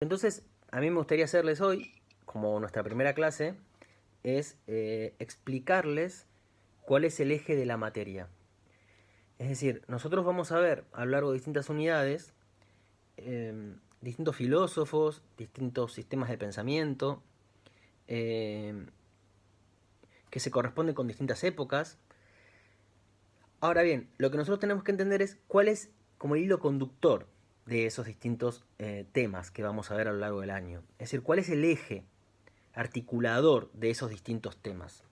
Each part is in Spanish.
Entonces, a mí me gustaría hacerles hoy, como nuestra primera clase, es explicarles cuál es el eje de la materia. Es decir, nosotros vamos a ver a lo largo de distintas unidades, distintos filósofos, distintos sistemas de pensamiento, eh, que se corresponden con distintas épocas. Ahora bien, lo que nosotros tenemos que entender es cuál es como el hilo conductor de esos distintos temas que vamos a ver a lo largo del año. Es decir, cuál es el eje articulador de esos distintos temas.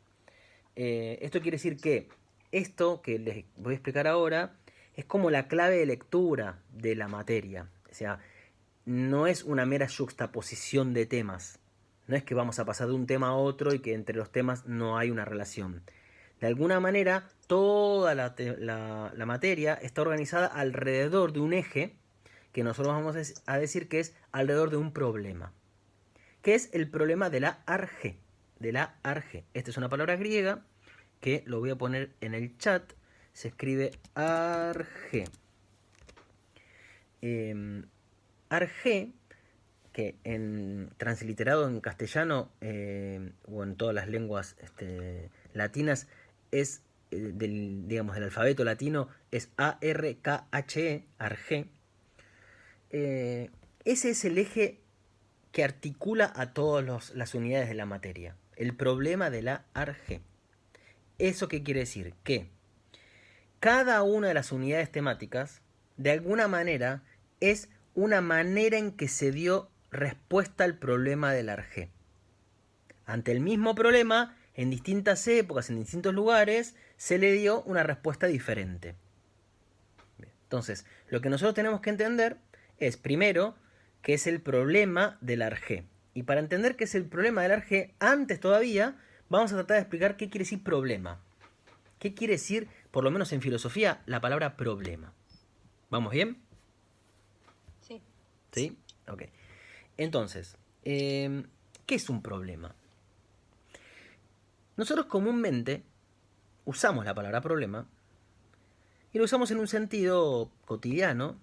Esto quiere decir que esto que les voy a explicar ahora es como la clave de lectura de la materia. O sea, no es una mera juxtaposición de temas. No es que vamos a pasar de un tema a otro y que entre los temas no hay una relación. De alguna manera, toda la materia está organizada alrededor de un eje que nosotros vamos a decir que es alrededor de un problema, que es el problema de la arge. De la arge. Esta es una palabra griega que lo voy a poner en el chat. Se escribe arge. Arge, que en transliterado en castellano o en todas las lenguas latinas es del alfabeto latino es A-R-K-H-E, arge. Ese es el eje que articula a todas las unidades de la materia. El problema de la arge. ¿Eso qué quiere decir? Que cada una de las unidades temáticas, de alguna manera, es una manera en que se dio respuesta al problema del arge. Ante el mismo problema, en distintas épocas, en distintos lugares, se le dio una respuesta diferente. Entonces, lo que nosotros tenemos que entender es, primero, qué es el problema del arge. Y para entender qué es el problema del arge, antes todavía, vamos a tratar de explicar qué quiere decir problema. ¿Qué quiere decir, por lo menos en filosofía, la palabra problema? ¿Vamos bien? Sí. ¿Sí? Ok. Entonces, ¿qué es un problema? Nosotros comúnmente usamos la palabra problema y lo usamos en un sentido cotidiano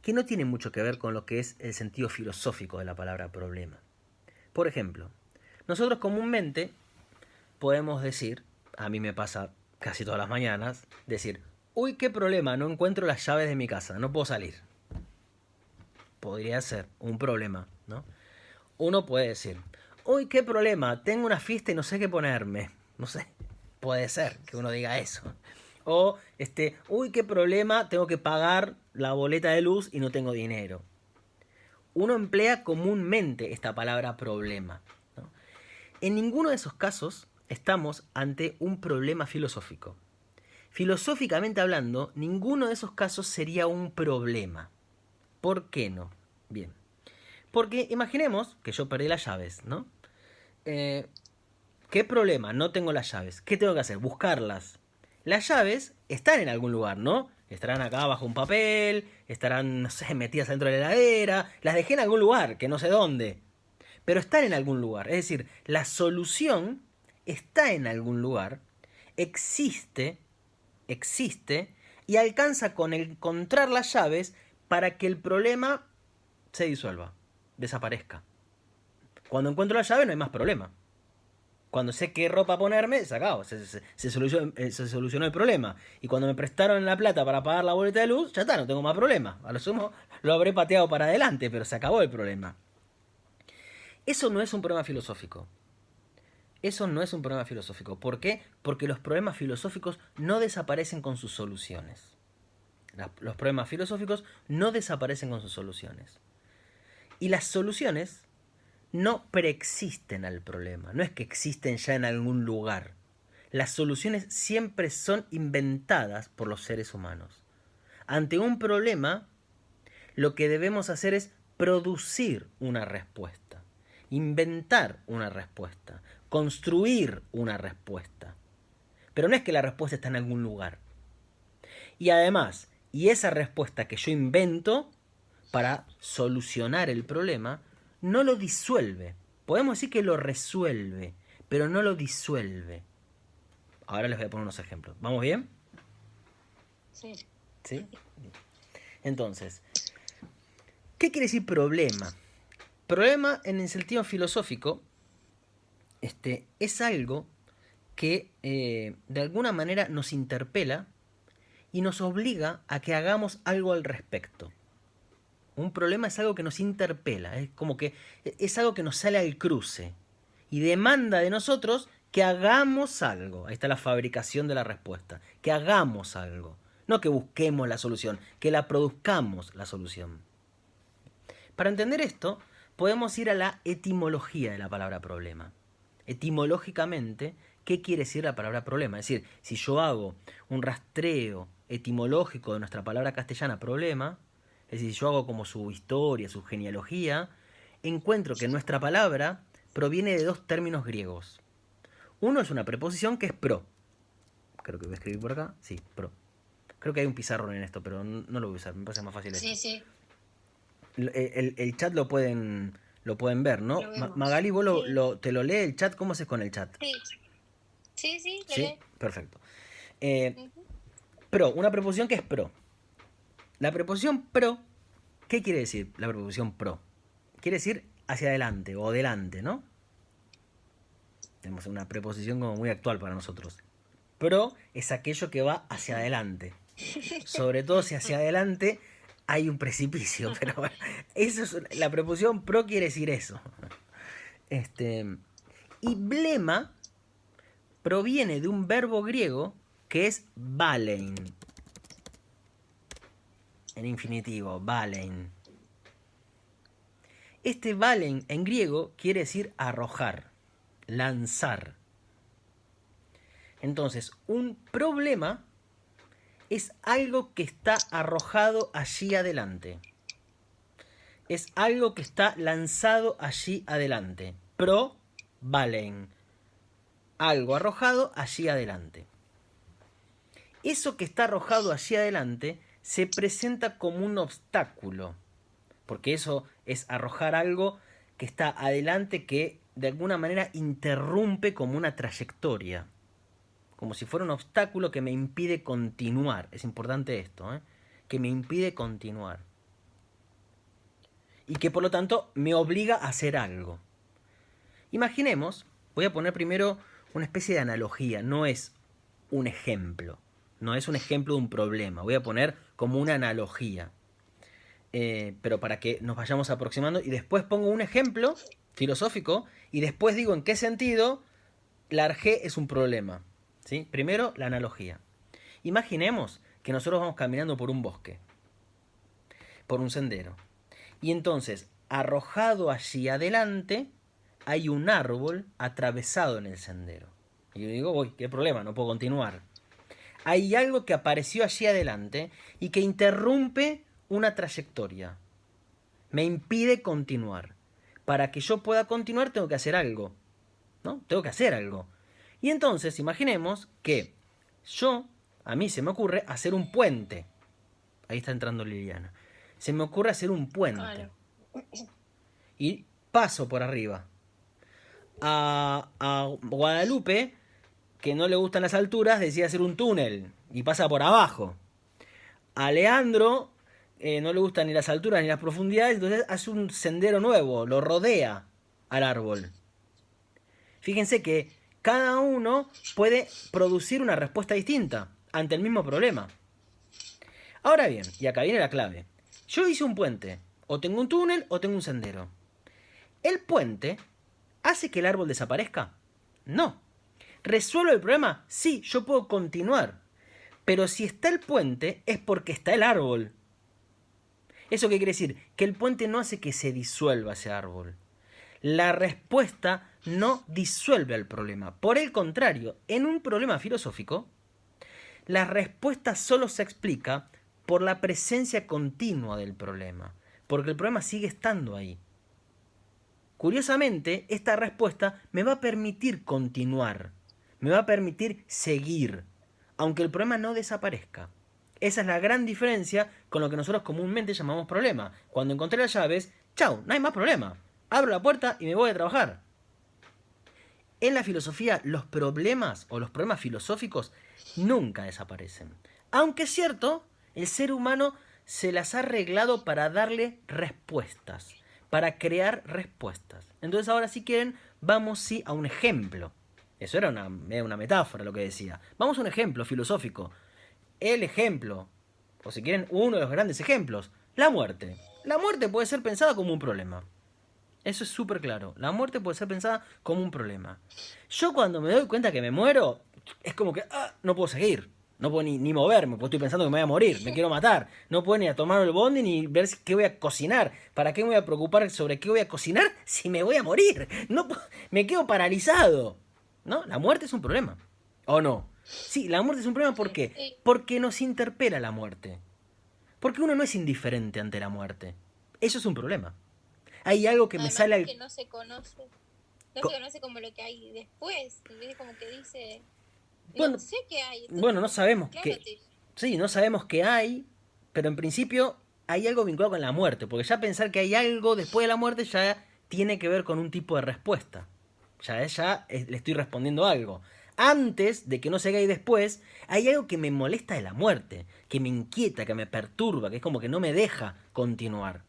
que no tiene mucho que ver con lo que es el sentido filosófico de la palabra problema. Por ejemplo, nosotros comúnmente podemos decir, a mí me pasa casi todas las mañanas, decir, uy, qué problema, no encuentro las llaves de mi casa, no puedo salir. Podría ser un problema, ¿no? Uno puede decir, uy, qué problema, tengo una fiesta y no sé qué ponerme. No sé, puede ser que uno diga eso. O, uy, qué problema, tengo que pagar la boleta de luz y no tengo dinero. Uno emplea comúnmente esta palabra problema, ¿no? En ninguno de esos casos estamos ante un problema filosófico. Filosóficamente hablando, ninguno de esos casos sería un problema. ¿Por qué no? Bien. Porque imaginemos que yo perdí las llaves, ¿no? ¿Qué problema? No tengo las llaves. ¿Qué tengo que hacer? Buscarlas. Las llaves están en algún lugar, ¿no? Estarán acá bajo un papel, estarán, no sé, metidas dentro de la heladera. Las dejé en algún lugar, que no sé dónde. Pero están en algún lugar. Es decir, la solución está en algún lugar, existe, existe, y alcanza con encontrar las llaves para que el problema se disuelva, desaparezca. Cuando encuentro la llave no hay más problema. Cuando sé qué ropa ponerme, se acabó, se solucionó el problema. Y cuando me prestaron la plata para pagar la boleta de luz, ya está, no tengo más problema. A lo sumo lo habré pateado para adelante, pero se acabó el problema. Eso no es un problema filosófico. Eso no es un problema filosófico. ¿Por qué? Porque los problemas filosóficos no desaparecen con sus soluciones. Los problemas filosóficos no desaparecen con sus soluciones. Y las soluciones no preexisten al problema, no es que existen ya en algún lugar. Las soluciones siempre son inventadas por los seres humanos. Ante un problema, lo que debemos hacer es producir una respuesta, inventar una respuesta, construir una respuesta. Pero no es que la respuesta está en algún lugar. Y además, y esa respuesta que yo invento para solucionar el problema, no lo disuelve. Podemos decir que lo resuelve, pero no lo disuelve. Ahora les voy a poner unos ejemplos. ¿Vamos bien? Sí. ¿Sí? Entonces, ¿qué quiere decir problema? Problema en el sentido filosófico es algo que de alguna manera nos interpela y nos obliga a que hagamos algo al respecto. Un problema es algo que nos interpela, es como que es algo que nos sale al cruce y demanda de nosotros que hagamos algo. Ahí está la fabricación de la respuesta, que hagamos algo, no que busquemos la solución, que la produzcamos la solución. Para entender esto, podemos ir a la etimología de la palabra problema. Etimológicamente, ¿qué quiere decir la palabra problema? Es decir, si yo hago un rastreo etimológico de nuestra palabra castellana problema, es decir, si yo hago como su historia, su genealogía, encuentro que nuestra palabra proviene de dos términos griegos. Uno es una preposición que es pro. Creo que voy a escribir por acá. Sí, pro. Creo que hay un pizarrón en esto, pero no lo voy a usar, me parece más fácil esto. Sí, sí. El chat lo pueden ver, ¿no? Lo vemos. Magali, vos Sí. te lo lee el chat, ¿cómo haces con el chat? Sí, sí, lo ¿Sí? lee. Perfecto. Ujú. Pro, una preposición que es pro. La preposición pro, ¿qué quiere decir la preposición pro? Quiere decir hacia adelante o delante, ¿no? Tenemos una preposición como muy actual para nosotros. Pro es aquello que va hacia adelante. Sobre todo si hacia adelante hay un precipicio, pero bueno, eso es, la preposición pro quiere decir eso. Y blema proviene de un verbo griego que es balein. En infinitivo, balein. Este balein en griego quiere decir arrojar, lanzar. Entonces, un problema es algo que está arrojado allí adelante. Es algo que está lanzado allí adelante. Pro, balein. Algo arrojado allí adelante. Eso que está arrojado allí adelante se presenta como un obstáculo. Porque eso es arrojar algo que está adelante que de alguna manera interrumpe como una trayectoria. Como si fuera un obstáculo que me impide continuar. Es importante esto, ¿eh? Que me impide continuar. Y que por lo tanto me obliga a hacer algo. Imaginemos, voy a poner primero una especie de analogía, no es un ejemplo. No es un ejemplo de un problema, voy a poner como una analogía. Pero para que nos vayamos aproximando y después pongo un ejemplo filosófico y después digo en qué sentido la Arge es un problema. ¿Sí? Primero, la analogía. Imaginemos que nosotros vamos caminando por un bosque, por un sendero. Y entonces, arrojado allí adelante, hay un árbol atravesado en el sendero. Y yo digo, uy, qué problema, no puedo continuar. Hay algo que apareció allí adelante y que interrumpe una trayectoria. Me impide continuar. Para que yo pueda continuar tengo que hacer algo. ¿No? Tengo que hacer algo. Y entonces imaginemos que a mí se me ocurre hacer un puente. Ahí está entrando Liliana. Se me ocurre hacer un puente. Claro. Y paso por arriba. A Guadalupe, que no le gustan las alturas, decide hacer un túnel y pasa por abajo. A Leandro no le gustan ni las alturas ni las profundidades, entonces hace un sendero nuevo, lo rodea al árbol. Fíjense que cada uno puede producir una respuesta distinta ante el mismo problema. Ahora bien, y acá viene la clave. Yo hice un puente, o tengo un túnel o tengo un sendero. ¿El puente hace que el árbol desaparezca? No. ¿Resuelve el problema? Sí, yo puedo continuar. Pero si está el puente es porque está el árbol. ¿Eso qué quiere decir? Que el puente no hace que se disuelva ese árbol. La respuesta no disuelve el problema. Por el contrario, en un problema filosófico, la respuesta solo se explica por la presencia continua del problema, porque el problema sigue estando ahí. Curiosamente, esta respuesta me va a permitir continuar, me va a permitir seguir, aunque el problema no desaparezca. Esa es la gran diferencia con lo que nosotros comúnmente llamamos problema. Cuando encontré las llaves, chau, no hay más problema. Abro la puerta y me voy a trabajar. En la filosofía, los problemas o los problemas filosóficos nunca desaparecen. Aunque es cierto, el ser humano se las ha arreglado para darle respuestas, para crear respuestas. Entonces ahora si quieren, vamos sí a un ejemplo. Eso era una metáfora lo que decía. Vamos a un ejemplo filosófico. El ejemplo, o si quieren, uno de los grandes ejemplos, la muerte. La muerte puede ser pensada como un problema. Eso es súper claro. La muerte puede ser pensada como un problema. Yo cuando me doy cuenta que me muero, es como que no puedo seguir. No puedo ni moverme, porque estoy pensando que me voy a morir, me quiero matar. No puedo ni a tomar el bondi ni ver qué voy a cocinar. ¿Para qué me voy a preocupar sobre qué voy a cocinar si me voy a morir? No, me quedo paralizado. ¿No? La muerte es un problema. ¿O no? Sí, la muerte es un problema ¿por qué? Sí. Porque nos interpela la muerte. Porque uno no es indiferente ante la muerte. Eso es un problema. Hay algo que me Además sale al... que no se conoce como lo que hay después. Es como que dice, no Bueno, sé qué hay. bueno, Entonces, no como, sabemos claro, qué... Sí, no sabemos qué hay, pero en principio hay algo vinculado con la muerte, porque ya pensar que hay algo después de la muerte ya tiene que ver con un tipo de respuesta. Le estoy respondiendo algo. Antes de que no se haga y después, hay algo que me molesta de la muerte, que me inquieta, que me perturba, que es como que no me deja continuar.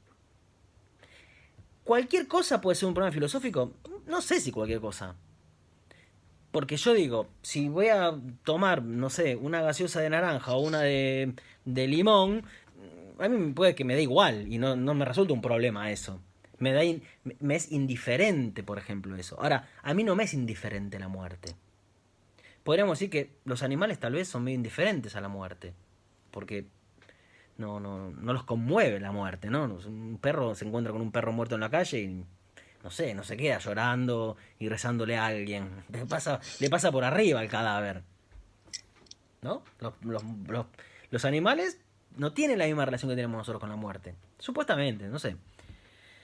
¿Cualquier cosa puede ser un problema filosófico? No sé si cualquier cosa. Porque yo digo, si voy a tomar, no sé, una gaseosa de naranja o una de limón, a mí puede que me dé igual y no me resulta un problema eso. Me es indiferente, por ejemplo, eso. Ahora, a mí no me es indiferente la muerte. Podríamos decir que los animales tal vez son medio indiferentes a la muerte. Porque no los conmueve la muerte, ¿no? Un perro se encuentra con un perro muerto en la calle y no sé, no se queda llorando y rezándole a alguien. Le pasa por arriba al cadáver, ¿no? Los animales no tienen la misma relación que tenemos nosotros con la muerte. Supuestamente, no sé.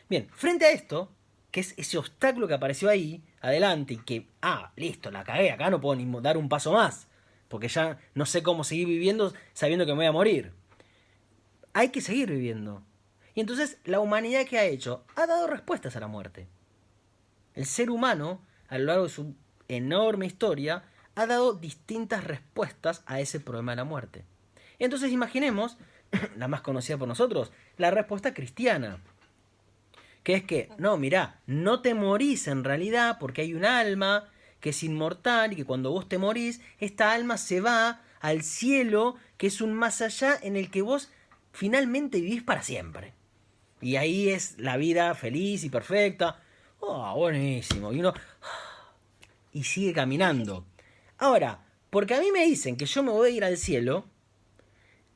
Bien, frente a esto, que es ese obstáculo que apareció ahí, adelante, y que, listo, la cagué, acá no puedo ni dar un paso más, porque ya no sé cómo seguir viviendo sabiendo que me voy a morir. Hay que seguir viviendo. Y entonces la humanidad que ha hecho ha dado respuestas a la muerte. El ser humano, a lo largo de su enorme historia, ha dado distintas respuestas a ese problema de la muerte. Entonces imaginemos, la más conocida por nosotros, la respuesta cristiana. Que es que, no, mirá, no te morís en realidad porque hay un alma que es inmortal y que cuando vos te morís, esta alma se va al cielo, que es un más allá en el que vos finalmente vivís para siempre. Y ahí es la vida feliz y perfecta. Oh, buenísimo. Y sigue caminando. Ahora, porque a mí me dicen que yo me voy a ir al cielo,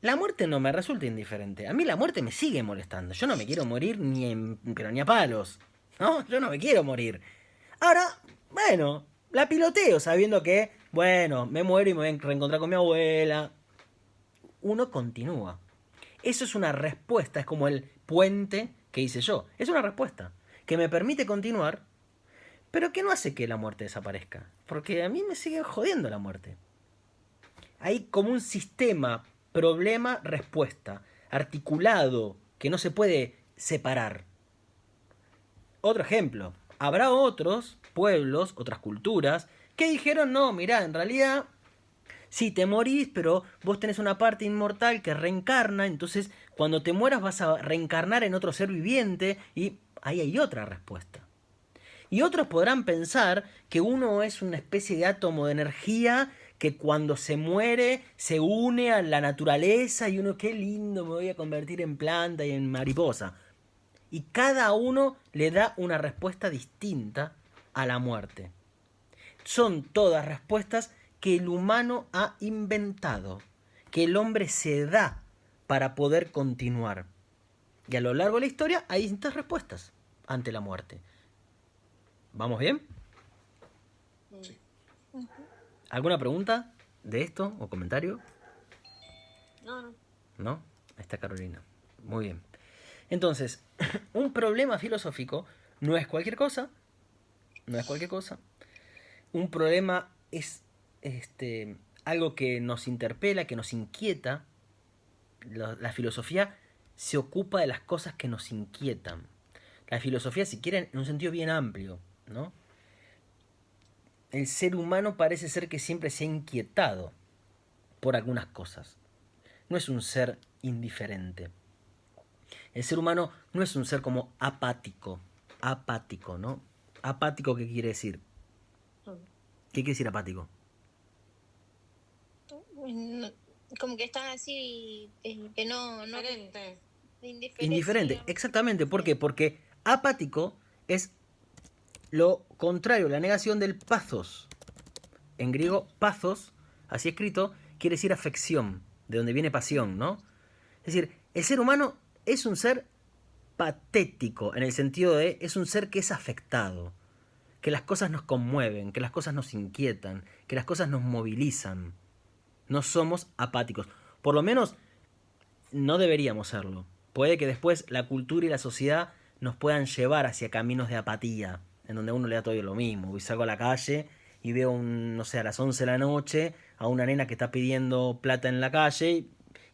la muerte no me resulta indiferente. A mí la muerte me sigue molestando. Yo no me quiero morir pero ni a palos. ¿No? Yo no me quiero morir. Ahora, bueno, la piloteo sabiendo que, bueno, me muero y me voy a reencontrar con mi abuela. Uno continúa. Eso es una respuesta, es como el puente que hice yo. Es una respuesta que me permite continuar, pero que no hace que la muerte desaparezca. Porque a mí me sigue jodiendo la muerte. Hay como un sistema problema-respuesta articulado que no se puede separar. Otro ejemplo, habrá otros pueblos, otras culturas, que dijeron, no, mirá, en realidad sí, te morís, pero vos tenés una parte inmortal que reencarna, entonces cuando te mueras vas a reencarnar en otro ser viviente y ahí hay otra respuesta. Y otros podrán pensar que uno es una especie de átomo de energía que cuando se muere se une a la naturaleza y uno, qué lindo, me voy a convertir en planta y en mariposa. Y cada uno le da una respuesta distinta a la muerte. Son todas respuestas que el humano ha inventado, que el hombre se da para poder continuar. Y a lo largo de la historia hay distintas respuestas ante la muerte. ¿Vamos bien? Sí. ¿Alguna pregunta de esto o comentario? No. ¿No? Ahí está Carolina. Muy bien. Entonces, un problema filosófico no es cualquier cosa. No es cualquier cosa. Un problema es algo que nos interpela, que nos inquieta. La filosofía se ocupa de las cosas que nos inquietan. La filosofía, si quieren, en un sentido bien amplio, ¿no? El ser humano parece ser que siempre se ha inquietado por algunas cosas. No es un ser indiferente. El ser humano no es un ser como apático. Apático, ¿no? Apático, ¿qué quiere decir? ¿Qué quiere decir apático? No, como que estás así, que no, Diferente. de indiferencia, Indiferente, digamos. exactamente. ¿Por Sí. qué? Porque apático es lo contrario, la negación del pathos. En griego, pathos, así escrito, quiere decir afección, de donde viene pasión, ¿no? Es decir, el ser humano es un ser patético, en el sentido de es un ser que es afectado, que las cosas nos conmueven, que las cosas nos inquietan, que las cosas nos movilizan. No somos apáticos. Por lo menos no deberíamos serlo. Puede que después la cultura y la sociedad nos puedan llevar hacia caminos de apatía, en donde a uno le da todo lo mismo. Y salgo a la calle y veo, no sé, a las 11 de la noche a una nena que está pidiendo plata en la calle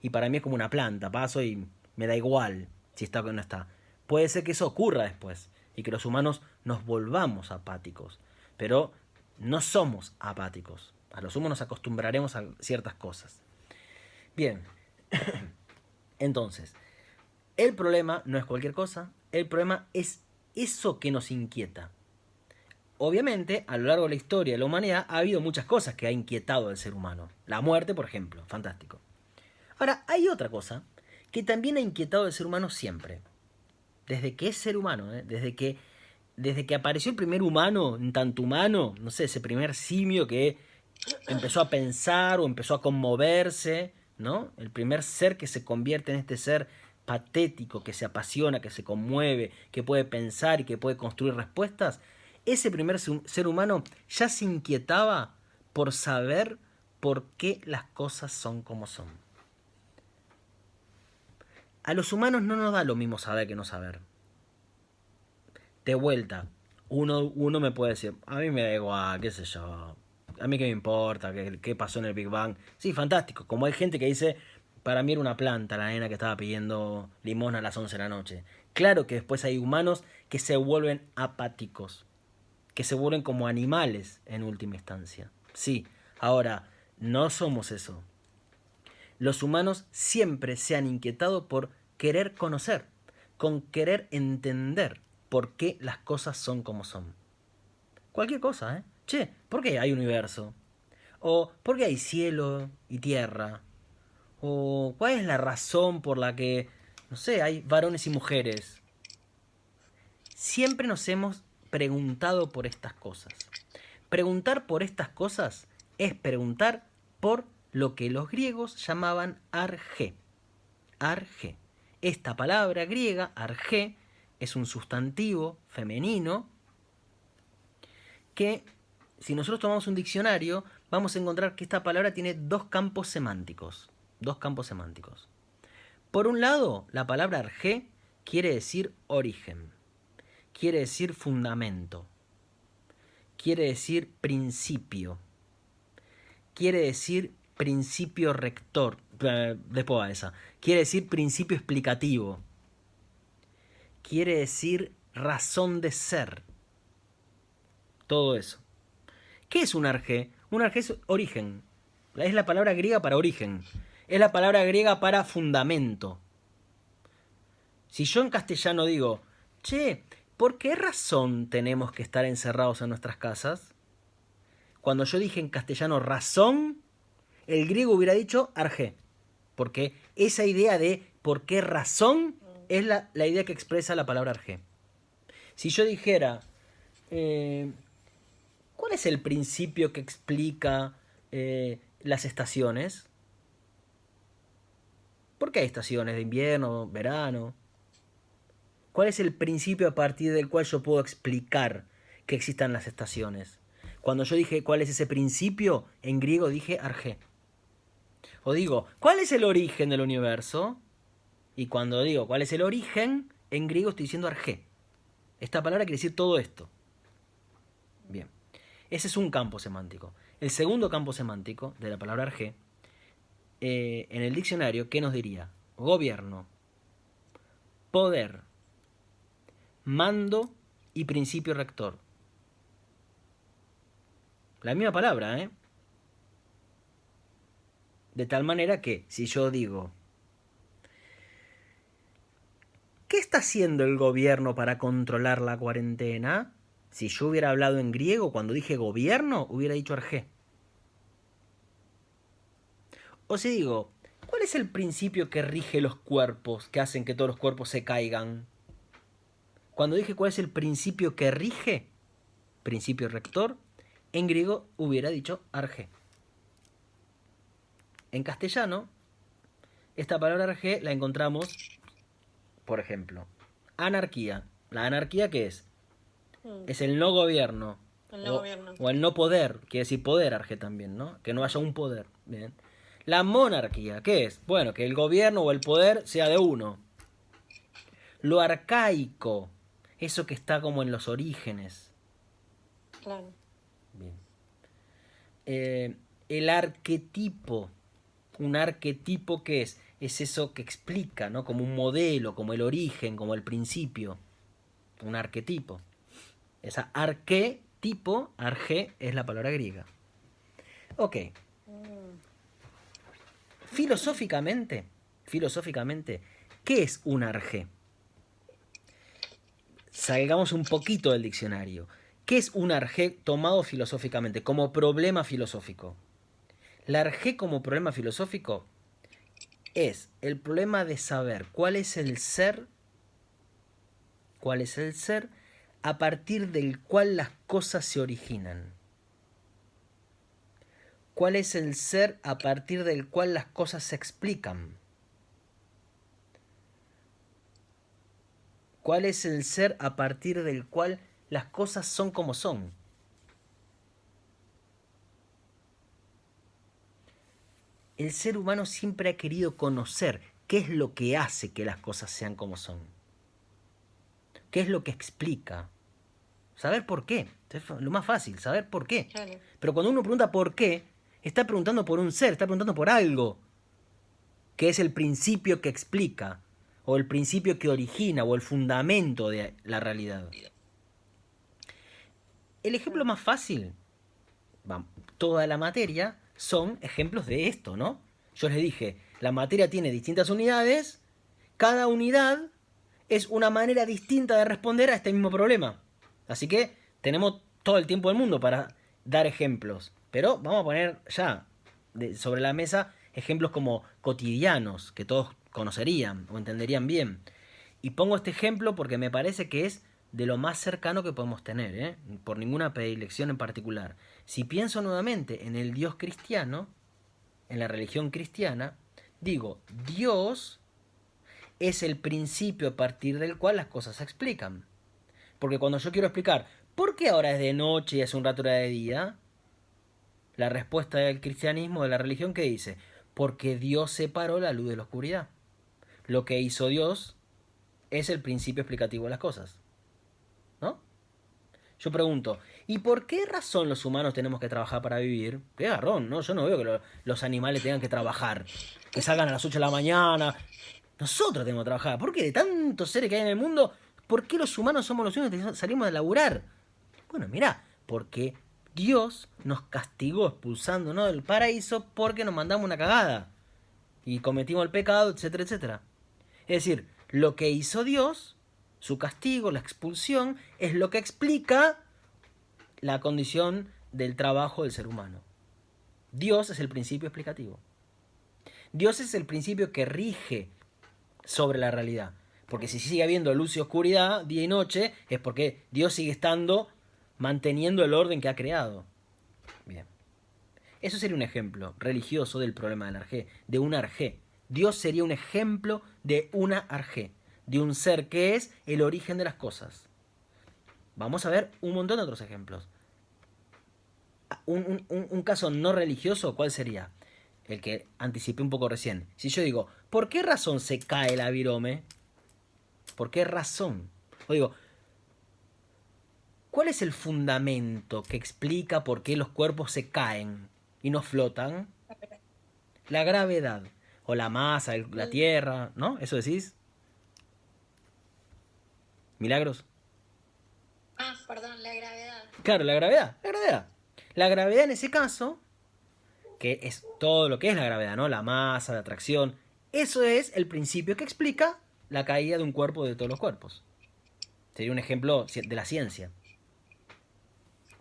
y para mí es como una planta. Paso y me da igual si está o no está. Puede ser que eso ocurra después y que los humanos nos volvamos apáticos. Pero no somos apáticos. A lo sumo nos acostumbraremos a ciertas cosas. Bien, entonces, el problema no es cualquier cosa, el problema es eso que nos inquieta. Obviamente, a lo largo de la historia de la humanidad ha habido muchas cosas que ha inquietado al ser humano. La muerte, por ejemplo, fantástico. Ahora, hay otra cosa que también ha inquietado al ser humano siempre. Desde que es ser humano, desde que apareció el primer humano, en tanto humano, no sé, ese primer simio que empezó a pensar o empezó a conmoverse, ¿no? El primer ser que se convierte en este ser patético, que se apasiona, que se conmueve, que puede pensar y que puede construir respuestas, ese primer ser humano ya se inquietaba por saber por qué las cosas son como son. A los humanos no nos da lo mismo saber que no saber. De vuelta, uno me puede decir, a mí me da igual, qué sé yo, a mí qué me importa, qué pasó en el Big Bang. Sí, fantástico, como hay gente que dice, para mí era una planta la nena que estaba pidiendo limosna a las 11 de la noche. Claro que después hay humanos que se vuelven apáticos, que se vuelven como animales en última instancia. Sí, ahora, no somos eso. Los humanos siempre se han inquietado por querer conocer, con querer entender por qué las cosas son como son. Cualquier cosa, ¿eh? Che, ¿por qué hay universo? O ¿por qué hay cielo y tierra? O ¿cuál es la razón por la que, no sé, hay varones y mujeres? Siempre nos hemos preguntado por estas cosas. Preguntar por estas cosas es preguntar por lo que los griegos llamaban arge. Arge. Esta palabra griega, arge, es un sustantivo femenino que, si nosotros tomamos un diccionario, vamos a encontrar que esta palabra tiene dos campos semánticos. Dos campos semánticos. Por un lado, la palabra arge quiere decir origen, quiere decir fundamento, quiere decir principio, quiere decir principio rector, después va esa, quiere decir principio explicativo, quiere decir razón de ser, todo eso. ¿Qué es un arjé? Un arjé es origen, es la palabra griega para origen, es la palabra griega para fundamento. Si yo en castellano digo, che, ¿por qué razón tenemos que estar encerrados en nuestras casas? Cuando yo dije en castellano razón, el griego hubiera dicho arjé. Porque esa idea de por qué razón es la idea que expresa la palabra arjé. Si yo dijera, ¿cuál es el principio que explica las estaciones? ¿Por qué hay estaciones de invierno, verano? ¿Cuál es el principio a partir del cual yo puedo explicar que existan las estaciones? Cuando yo dije cuál es ese principio, en griego dije arjé. O digo, ¿cuál es el origen del universo? Y cuando digo cuál es el origen, en griego estoy diciendo arjé. Esta palabra quiere decir todo esto. Bien, ese es un campo semántico. El segundo campo semántico de la palabra arjé, en el diccionario, ¿qué nos diría? Gobierno, poder, mando y principio rector. La misma palabra, ¿eh? De tal manera que si yo digo, ¿Qué está haciendo el gobierno para controlar la cuarentena? Si yo hubiera hablado en griego, cuando dije gobierno, hubiera dicho arjé. O si digo, ¿cuál es el principio que rige los cuerpos, que hacen que todos los cuerpos se caigan? Cuando dije cuál es el principio que rige, principio rector, en griego hubiera dicho arjé. En castellano, esta palabra arjé la encontramos, por ejemplo, anarquía. ¿La anarquía qué es? Es el no gobierno. El no gobierno. O el no poder, quiere decir poder arjé también, ¿no? Que no haya un poder. Bien. La monarquía, ¿qué es? Bueno, que el gobierno o el poder sea de uno. Lo arcaico, eso que está como en los orígenes. Claro. Bien. El arquetipo. Un arquetipo, ¿qué es? Es eso que explica, ¿no? Como un modelo, como el origen, como el principio. Un arquetipo. Esa arquetipo, arge, es la palabra griega. Ok. Filosóficamente, ¿qué es un arjé? Salgamos un poquito del diccionario. ¿Qué es un arjé tomado filosóficamente, como problema filosófico? La arjé como problema filosófico es el problema de saber cuál es el ser a partir del cual las cosas se originan. ¿Cuál es el ser a partir del cual las cosas se explican? ¿Cuál es el ser a partir del cual las cosas son como son? El ser humano siempre ha querido conocer qué es lo que hace que las cosas sean como son. ¿Qué es lo que explica? Saber por qué. Es lo más fácil, saber por qué. Claro. Pero cuando uno pregunta por qué, está preguntando por un ser, está preguntando por algo, que es el principio que explica, o el principio que origina, o el fundamento de la realidad. El ejemplo más fácil, toda la materia, son ejemplos de esto, ¿no? Yo les dije, la materia tiene distintas unidades, cada unidad es una manera distinta de responder a este mismo problema. Así que tenemos todo el tiempo del mundo para dar ejemplos. Pero vamos a poner ya sobre la mesa ejemplos como cotidianos, que todos conocerían o entenderían bien. Y pongo este ejemplo porque me parece que es de lo más cercano que podemos tener, ¿eh? Por ninguna predilección en particular. Si pienso nuevamente en el Dios cristiano, en la religión cristiana, digo, Dios es el principio a partir del cual las cosas se explican. Porque cuando yo quiero explicar por qué ahora es de noche y hace un rato era de día, la respuesta del cristianismo, de la religión, ¿qué dice? Porque Dios separó la luz de la oscuridad. Lo que hizo Dios es el principio explicativo de las cosas. ¿No? Yo pregunto, ¿y por qué razón los humanos tenemos que trabajar para vivir? Qué garrón, ¿no? Yo no veo que los animales tengan que trabajar, que salgan a las 8 de la mañana. Nosotros tenemos que trabajar. ¿Por qué de tantos seres que hay en el mundo, por qué los humanos somos los únicos que salimos de laburar? Bueno, mirá, porque Dios nos castigó expulsándonos del paraíso porque nos mandamos una cagada y cometimos el pecado, etcétera, etcétera. Es decir, lo que hizo Dios, su castigo, la expulsión, es lo que explica la condición del trabajo del ser humano. Dios es el principio explicativo. Dios es el principio que rige sobre la realidad. Porque si sigue habiendo luz y oscuridad, día y noche, es porque Dios sigue estando manteniendo el orden que ha creado. Bien. Eso sería un ejemplo religioso del problema del arjé, de un arjé. Dios sería un ejemplo de una arjé, de un ser que es el origen de las cosas. Vamos a ver un montón de otros ejemplos. Un caso no religioso, ¿cuál sería? El que anticipé un poco recién. Si yo digo, ¿por qué razón se cae la virome? ¿Por qué razón? O digo, ¿cuál es el fundamento que explica por qué los cuerpos se caen y no flotan? La gravedad. O la masa, la tierra, ¿no? ¿Eso decís? ¿Milagros? Ah, perdón, la gravedad. Claro, la gravedad, la gravedad. La gravedad en ese caso, que es todo lo que es la gravedad, ¿no? La masa, la atracción. Eso es el principio que explica la caída de un cuerpo de todos los cuerpos. Sería un ejemplo de la ciencia.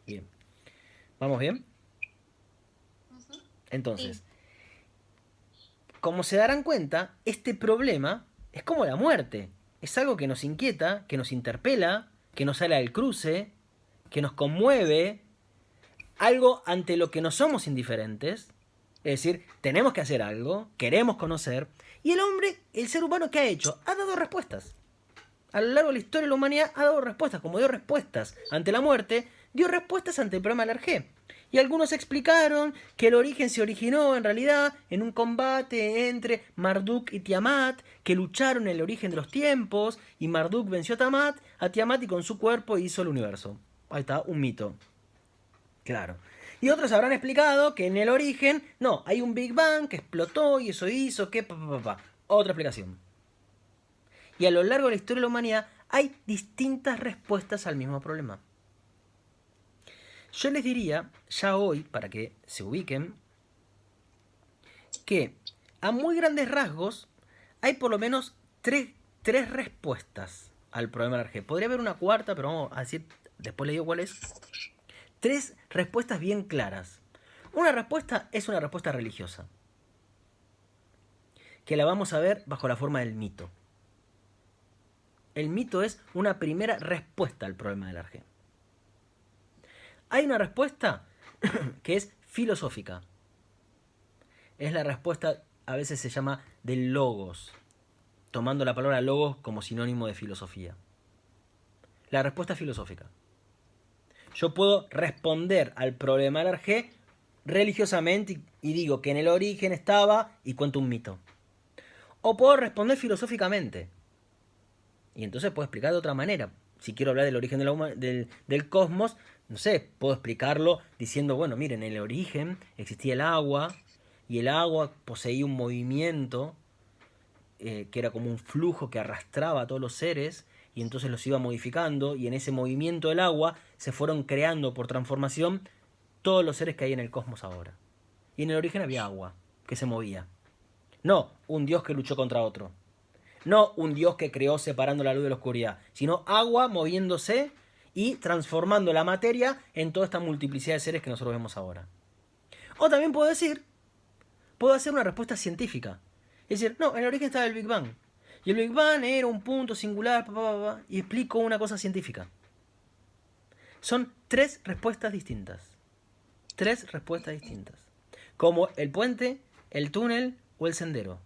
Bien. ¿Vamos bien? Entonces, como se darán cuenta, este problema es como la muerte. Es algo que nos inquieta, que nos interpela, que nos sale al cruce, que nos conmueve, algo ante lo que no somos indiferentes. Es decir, tenemos que hacer algo, queremos conocer. Y el hombre, el ser humano, ¿qué ha hecho? Ha dado respuestas. A lo largo de la historia de la humanidad ha dado respuestas. Como dio respuestas ante la muerte, dio respuestas ante el problema del Arjé. Y algunos explicaron que el origen se originó en realidad en un combate entre Marduk y Tiamat, que lucharon en el origen de los tiempos, y Marduk venció a Tiamat y con su cuerpo hizo el universo. Ahí está, un mito. Claro. Y otros habrán explicado que en el origen, no, hay un Big Bang que explotó y eso hizo que... Otra explicación. Y a lo largo de la historia de la humanidad hay distintas respuestas al mismo problema. Yo les diría, ya hoy, para que se ubiquen, que a muy grandes rasgos hay por lo menos tres respuestas al problema del Arjé. Podría haber una cuarta, pero vamos a decir, después les digo cuál es. Tres respuestas bien claras. Una respuesta es una respuesta religiosa, que la vamos a ver bajo la forma del mito. El mito es una primera respuesta al problema del Arjé. Hay una respuesta que es filosófica. Es la respuesta, a veces se llama del logos, tomando la palabra logos como sinónimo de filosofía. La respuesta filosófica. Yo puedo responder al problema del Arjé religiosamente y digo que en el origen estaba y cuento un mito. O puedo responder filosóficamente. Y entonces puedo explicar de otra manera. Si quiero hablar del origen del cosmos, no sé, puedo explicarlo diciendo, bueno, miren, en el origen existía el agua y el agua poseía un movimiento que era como un flujo que arrastraba a todos los seres y entonces los iba modificando y en ese movimiento del agua se fueron creando por transformación todos los seres que hay en el cosmos ahora. Y en el origen había agua que se movía. No un dios que luchó contra otro. No un dios que creó separando la luz de la oscuridad, sino agua moviéndose y transformando la materia en toda esta multiplicidad de seres que nosotros vemos ahora. O también puedo hacer una respuesta científica. Es decir, no, en el origen estaba el Big Bang. Y el Big Bang era un punto singular, y explico una cosa científica. Son tres respuestas distintas. Tres respuestas distintas. Como el puente, el túnel o el sendero.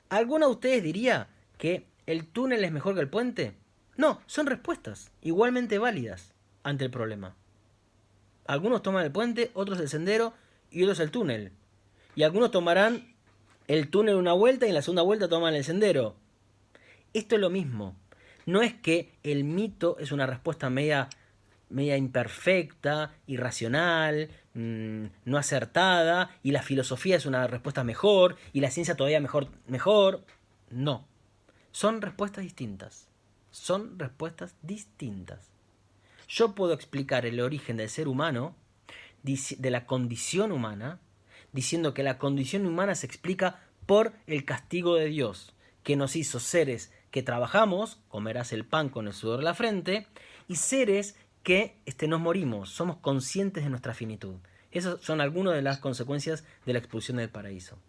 ¿Alguno de ustedes diría que el túnel es mejor que el puente? No, son respuestas igualmente válidas ante el problema. Algunos toman el puente, otros el sendero y otros el túnel. Y algunos tomarán el túnel una vuelta y en la segunda vuelta toman el sendero. Esto es lo mismo. No es que el mito es una respuesta media imperfecta, irracional, no acertada, y la filosofía es una respuesta mejor, y la ciencia todavía mejor. No. Son respuestas distintas. Son respuestas distintas. Yo puedo explicar el origen del ser humano, de la condición humana, diciendo que la condición humana se explica por el castigo de Dios, que nos hizo seres que trabajamos, comerás el pan con el sudor de la frente, y seres que nos morimos, somos conscientes de nuestra finitud. Esas son algunas de las consecuencias de la expulsión del paraíso.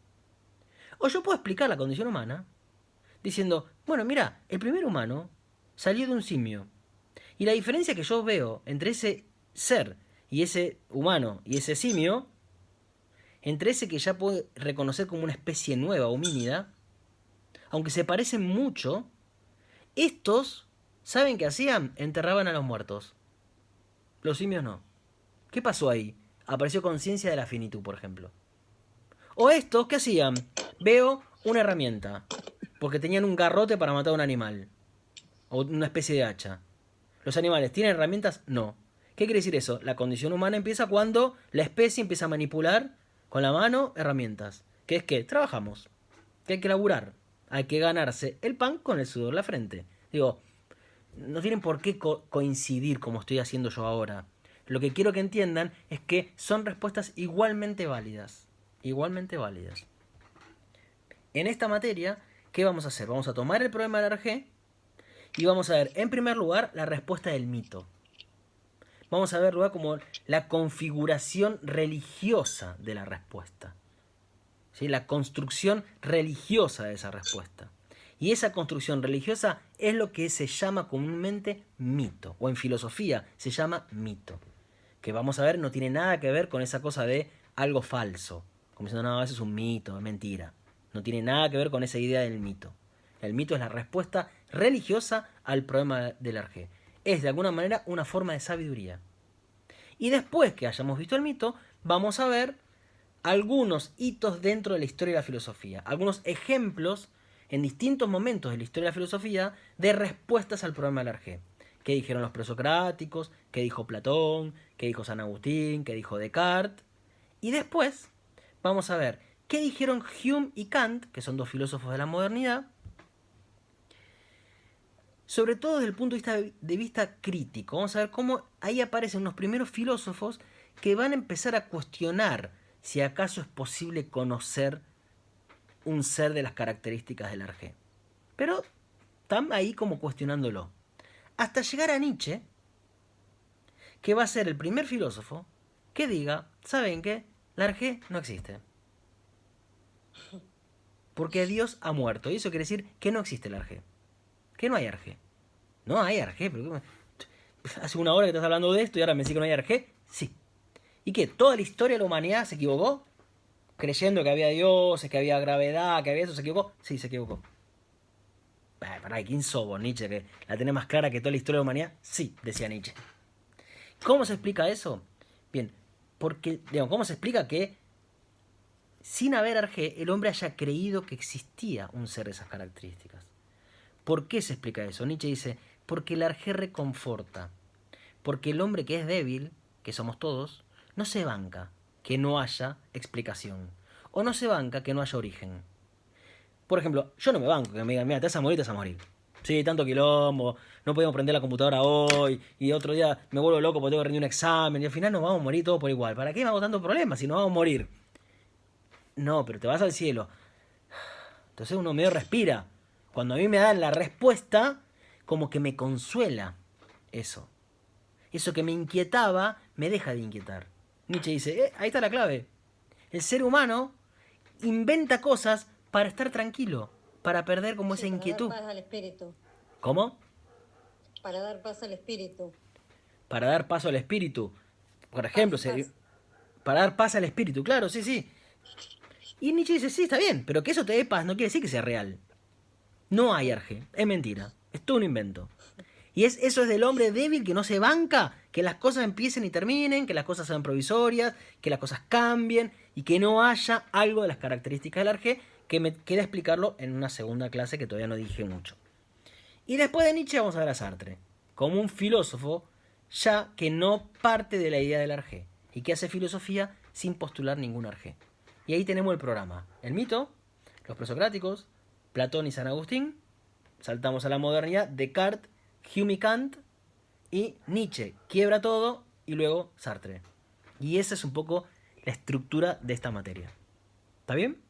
O yo puedo explicar la condición humana diciendo, bueno, mira, el primer humano salió de un simio. Y la diferencia que yo veo entre ese ser y ese humano y ese simio, entre ese que ya puedo reconocer como una especie nueva, homínida, aunque se parecen mucho, estos, ¿saben qué hacían? Enterraban a los muertos. Los simios no. ¿Qué pasó ahí? Apareció conciencia de la finitud, por ejemplo. O estos, ¿qué hacían? Veo una herramienta, porque tenían un garrote para matar a un animal. O una especie de hacha. ¿Los animales tienen herramientas? No. ¿Qué quiere decir eso? La condición humana empieza cuando la especie empieza a manipular con la mano herramientas. ¿Qué es que trabajamos? Que hay que laburar. Hay que ganarse el pan con el sudor de la frente. Digo, no tienen por qué coincidir como estoy haciendo yo ahora. Lo que quiero que entiendan es que son respuestas igualmente válidas. Igualmente válidas. En esta materia ¿qué vamos a hacer? Vamos a tomar el problema del Arjé y vamos a ver, en primer lugar, la respuesta del mito. Vamos a ver luego como la configuración religiosa de la respuesta. ¿Sí? La construcción religiosa de esa respuesta. Y esa construcción religiosa es lo que se llama comúnmente mito, o en filosofía se llama mito. Que vamos a ver no tiene nada que ver con esa cosa de algo falso. Como diciendo, no, eso es un mito, es mentira. No tiene nada que ver con esa idea del mito. El mito es la respuesta religiosa al problema del Arjé. Es de alguna manera una forma de sabiduría. Y después que hayamos visto el mito, vamos a ver algunos hitos dentro de la historia de la filosofía. Algunos ejemplos en distintos momentos de la historia de la filosofía de respuestas al problema del Arjé. ¿Qué dijeron los presocráticos? ¿Qué dijo Platón? ¿Qué dijo San Agustín? ¿Qué dijo Descartes? Y después vamos a ver qué dijeron Hume y Kant, que son dos filósofos de la modernidad, sobre todo desde el punto de vista crítico. Vamos a ver cómo ahí aparecen unos primeros filósofos que van a empezar a cuestionar si acaso es posible conocer un ser de las características del Arjé. Pero están ahí como cuestionándolo. Hasta llegar a Nietzsche, que va a ser el primer filósofo que diga, ¿saben qué? El Arjé no existe. Porque Dios ha muerto. Y eso quiere decir que no existe el Arjé. Que no hay Arjé. No hay Arjé. Pero hace una hora que estás hablando de esto y ahora me decís que no hay Arjé. Sí. ¿Y qué? ¿Toda la historia de la humanidad se equivocó? Creyendo que había dioses, que había gravedad, que había eso, ¿se equivocó? Sí, se equivocó. Pará, ¿quién sos vos, Nietzsche? ¿Que la tenés más clara que toda la historia de la humanidad? Sí, decía Nietzsche. ¿Cómo se explica eso? Bien, porque, digamos, ¿cómo se explica que sin haber Arjé, el hombre haya creído que existía un ser de esas características? ¿Por qué se explica eso? Nietzsche dice, porque el Arjé reconforta. Porque el hombre que es débil, que somos todos, no se banca que no haya explicación. O no se banca que no haya origen. Por ejemplo, yo no me banco que me digan, mira, te vas a morir, te vas a morir. Sí, tanto quilombo, no podemos prender la computadora hoy, y otro día me vuelvo loco porque tengo que rendir un examen, y al final nos vamos a morir todos por igual. ¿Para qué me hago tanto problema si nos vamos a morir? No, pero te vas al cielo. Entonces uno medio respira. Cuando a mí me dan la respuesta, como que me consuela eso. Eso que me inquietaba, me deja de inquietar. Nietzsche dice, ahí está la clave. El ser humano inventa cosas para estar tranquilo, para perder como esa inquietud. Para dar paz al espíritu. ¿Cómo? Para dar paz al espíritu. Para dar paso al espíritu. Por ejemplo, para dar paz al espíritu, claro, sí, sí. Y Nietzsche dice, sí, está bien, pero que eso te dé paz no quiere decir que sea real. No hay Arjé, es mentira, es todo un invento. Y eso es del hombre débil que no se banca, que las cosas empiecen y terminen, que las cosas sean provisorias, que las cosas cambien y que no haya algo de las características del Arjé, que me queda explicarlo en una segunda clase que todavía no dije mucho. Y después de Nietzsche vamos a ver a Sartre, como un filósofo ya que no parte de la idea del Arjé y que hace filosofía sin postular ningún Arjé. Y ahí tenemos el programa. El mito, los presocráticos, Platón y San Agustín. Saltamos a la modernidad, Descartes, Hume y Kant. Y Nietzsche quiebra todo y luego Sartre. Y esa es un poco la estructura de esta materia. ¿Está bien?